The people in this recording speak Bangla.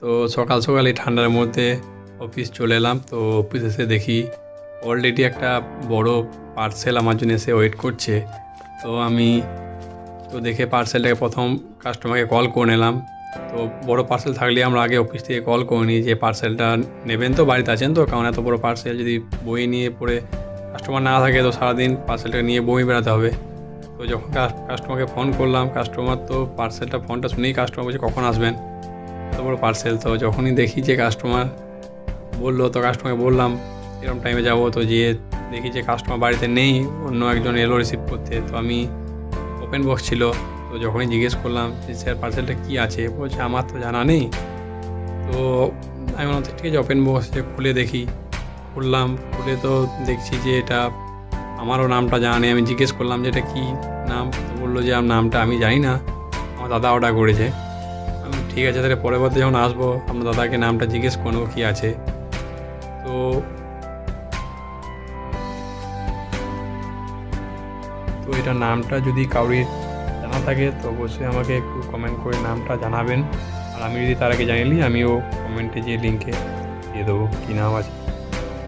তো সকাল সকাল এই ঠান্ডার মধ্যে অফিস চলে এলাম। তো অফিস এসে দেখি অলরেডি একটা বড় পার্সেল আমার জন্য এসে ওয়েট করছে। তো আমি দেখে পার্সেলটাকে প্রথম কাস্টমারকে কল করে নিলাম। তো বড় পার্সেল থাকলে আমরা আগে অফিস থেকে কল করে নিই যে পার্সেলটা নেবেন, তো বাড়িতে আছেন তো, কারণ এত বড় পার্সেল যদি বই নিয়ে পড়ে কাস্টমার না থাকে তো সারাদিন পার্সেলটা নিয়ে বই বেড়াতে হবে। তো যখন কাস্টমারকে ফোন করলাম, কাস্টমার তো পার্সেলটা ফোনটা শুনেই কাস্টমার বলছে কখন আসবেন, এত বড় পার্সেল। তো যখনই দেখি যে কাস্টমার বললো, তো কাস্টমারকে বললাম এরকম টাইমে যাবো। তো যেয়ে দেখি যে কাস্টমার বাড়িতে নেই, অন্য একজন এলো রিসিভ করতে। তো আমি ওপেন বক্স ছিল, তো যখনই জিজ্ঞেস করলাম যে স্যার পার্সেলটা কী আছে, বলছে আমার তো জানা নেই। তো আমি বললাম ঠিক আছে ওপেন বক্সে খুলে দেখি। খুললাম, খুলে তো দেখছি যে এটা আমারও নামটা জানা নেই। আমি জিজ্ঞেস করলাম যে এটা কী নাম, তো বললো যে আমার নামটা আমি জানি না, আমার দাদা অর্ডার করেছে। আমি ঠিক আছে, তাহলে পরবর্তী যখন আসবো আপনার দাদাকে নামটা জিজ্ঞেস করবো কী আছে। তো এটার নামটা যদি কাউরির জানা থাকে তো অবশ্যই আমাকে একটু কমেন্ট করে নামটা জানাবেন। আর আমি যদি তার আগে জানিয়ে নিই, আমিও কমেন্টে যে লিঙ্কে দিয়ে দেবো কী নাম আছে।